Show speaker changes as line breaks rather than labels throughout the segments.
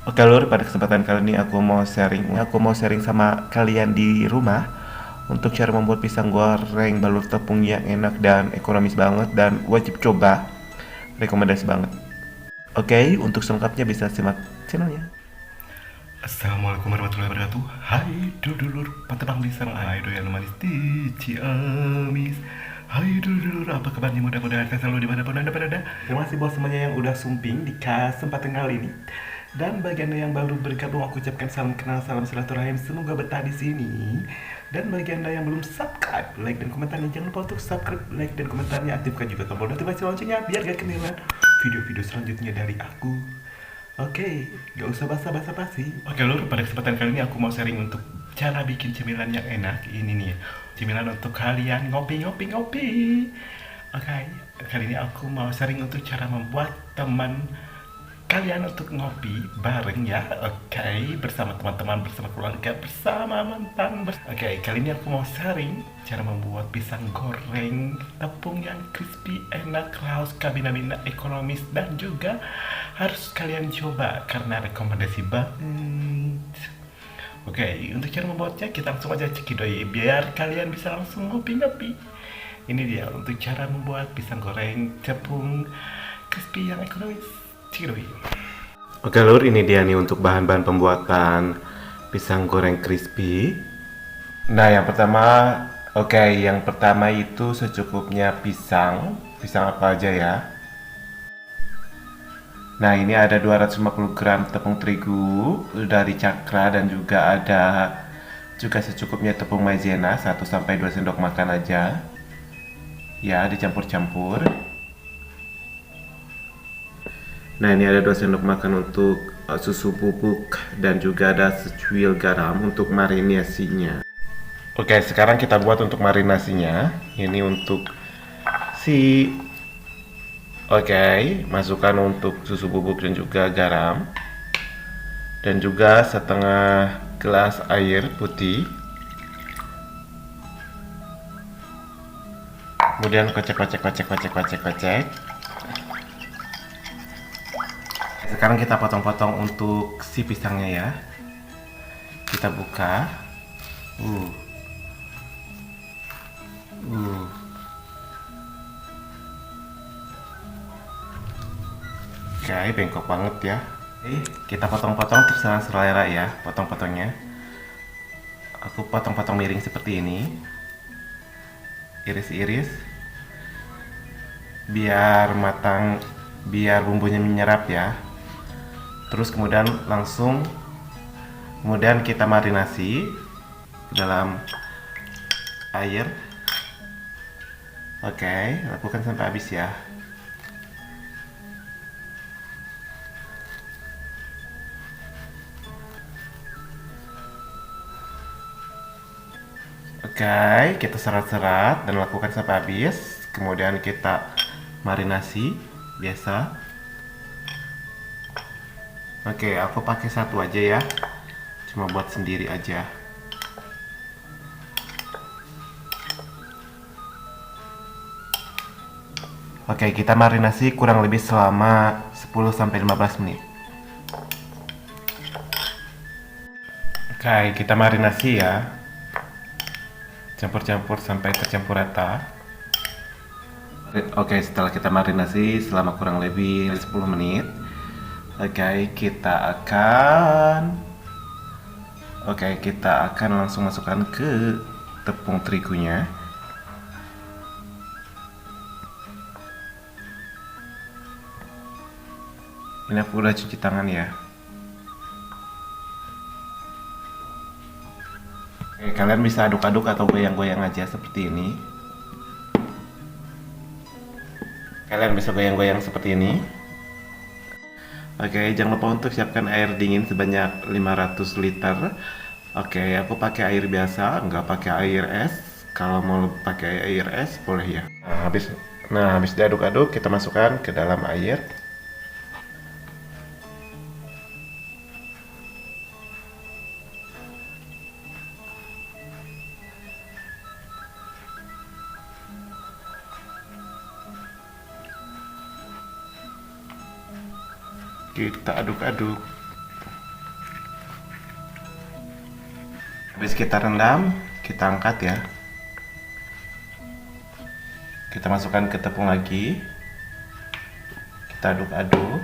Oke lur, pada kesempatan kali ini aku mau sharing sama kalian di rumah untuk cara membuat pisang goreng balur tepung yang enak dan ekonomis banget dan wajib coba. Rekomendasi banget. Oke, untuk selengkapnya bisa simak channelnya. Assalamualaikum warahmatullahi wabarakatuh. Hai dulur, patebang lisan, hai doyan manis di Ciamis. Hai dulur, apa kabarnya? Mudah-mudahan kalian selalu dimanapun anda berada. Terima kasih buat semuanya yang udah sumping di kesempatan kali ini. Dan bagi anda yang baru bergabung, aku ucapkan salam kenal, salam silaturahim. Semoga betah di sini. Dan bagi anda yang belum subscribe, like dan komentarnya, jangan lupa untuk subscribe, like dan komentarnya, aktifkan juga tombol notifikasi loncengnya biar gak ketinggalan video-video selanjutnya dari aku. Oke, gak usah basa-basa basi. Oke lur, pada kesempatan kali ini aku mau sharing untuk cara bikin cemilan yang enak. Ini nih, cemilan untuk kalian ngopi. Oke, kali ini aku mau sharing untuk cara membuat teman kalian untuk ngopi bareng ya. Oke, bersama teman-teman, bersama keluarga, bersama mantan. Oke, kali ini aku mau sharing cara membuat pisang goreng tepung yang crispy, enak, raus, kabina-bina, ekonomis, dan juga harus kalian coba karena rekomendasi banget. Oke, untuk cara membuatnya kita langsung aja cekidoi biar kalian bisa langsung ngopi-ngopi. Ini dia untuk cara membuat pisang goreng tepung crispy yang ekonomis. Cekidoi. Oke lur, ini dia nih untuk bahan-bahan pembuatan pisang goreng crispy. Nah, yang pertama itu secukupnya pisang. Pisang apa aja ya? Nah, ini ada 250 gram tepung terigu dari Cakra dan juga ada juga secukupnya tepung maizena 1 sampai 2 sendok makan aja. Ya, dicampur-campur. Nah, ini ada 2 sendok makan untuk susu bubuk dan juga ada secuil garam untuk marinasinya. Oke, sekarang kita buat untuk marinasinya. Ini untuk si Oke, masukkan untuk susu bubuk dan juga garam. Dan juga setengah gelas air putih. Kemudian kocek. Sekarang kita potong-potong untuk si pisangnya ya. Kita buka. Uh. Uh. Oke, bengkok banget ya. Kita potong-potong terserah selera ya, potong-potongnya. Aku potong-potong miring seperti ini. Iris-iris. Biar matang, biar bumbunya menyerap ya. Terus kemudian kita marinasi dalam air. Oke, lakukan sampai habis ya. Oke, kita serat-serat dan lakukan sampai habis. Kemudian kita marinasi biasa. Oke, aku pakai satu aja ya. Cuma buat sendiri aja. Oke, kita marinasi kurang lebih selama 10 sampai 15 menit. Oke, kita marinasi ya. Campur-campur sampai tercampur rata. Oke, setelah kita marinasi selama kurang lebih 10 menit, kita akan langsung masukkan ke tepung terigunya. Ini aku udah cuci tangan ya. Oke, kalian bisa aduk-aduk atau goyang-goyang aja seperti ini. Oke, jangan lupa untuk siapkan air dingin sebanyak 500 liter. Oke, aku pakai air biasa, nggak pakai air es. Kalau mau pakai air es boleh ya. Habis diaduk-aduk, kita masukkan ke dalam air. Kita aduk-aduk. Habis kita rendam, kita angkat ya. Kita masukkan ke tepung lagi. Kita aduk-aduk.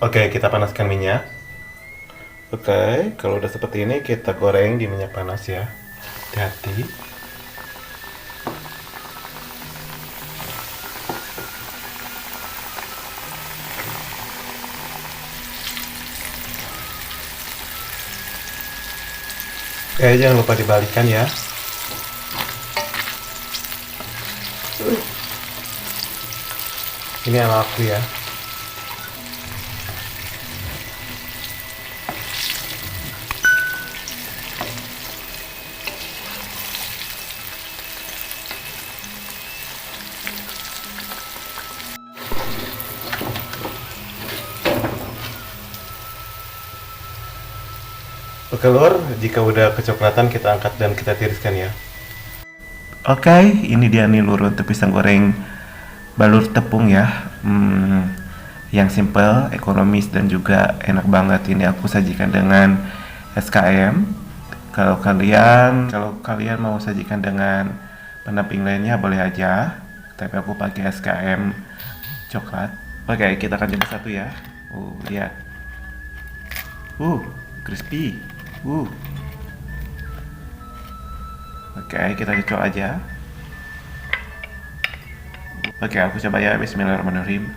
Oke, kita panaskan minyak. Oke, kalau udah seperti ini kita goreng di minyak panas ya. Hati-hati. Oke, jangan lupa dibalikan ya. Ini ala aku ya. Oke lor, jika udah kecoklatan kita angkat dan kita tiriskan ya. Oke, ini dia nih lur untuk pisang goreng balur tepung ya. Yang simple, ekonomis dan juga enak banget. Ini aku sajikan dengan SKM. Kalau kalian mau sajikan dengan pendamping lainnya boleh aja. Tapi aku pakai SKM coklat. Oke, kita akan coba satu ya. Lihat. Crispy. Oke, kita cocok aja. Oke, aku coba ya. Bismillahirrahmanirrahim.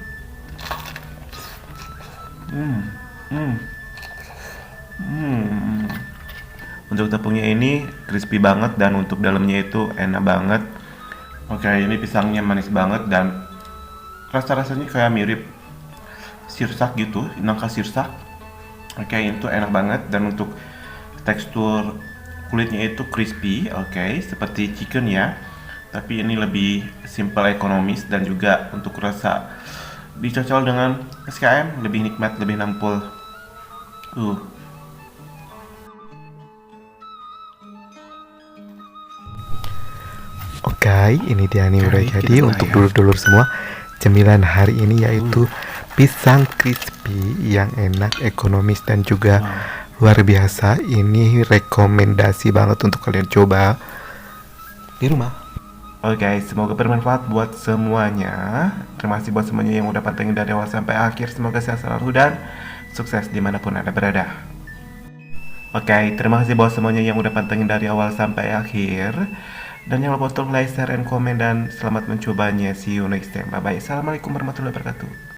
Untuk tepungnya ini crispy banget dan untuk dalamnya itu enak banget. Oke, ini pisangnya manis banget dan rasa-rasanya kayak mirip sirsak gitu, nangka sirsak. Oke, itu enak banget dan untuk tekstur kulitnya itu crispy, oke, seperti chicken ya. Tapi ini lebih simple, ekonomis dan juga untuk rasa dicocol dengan SKM lebih nikmat, lebih nampol.
Oke, ini dia nih udah jadi untuk dulur-dulur semua. Cemilan hari ini yaitu pisang crispy yang enak, ekonomis dan juga luar biasa. Ini rekomendasi banget untuk kalian coba di rumah.
Oke, semoga bermanfaat buat semuanya. Terima kasih buat semuanya yang udah pantengin dari awal sampai akhir. Semoga sehat selalu dan sukses dimanapun Anda berada. Oke, terima kasih buat semuanya yang udah pantengin dari awal sampai akhir. Dan jangan lupa untuk like, share, and comment. Dan selamat mencobanya. See you next time. Bye-bye. Assalamualaikum warahmatullahi wabarakatuh.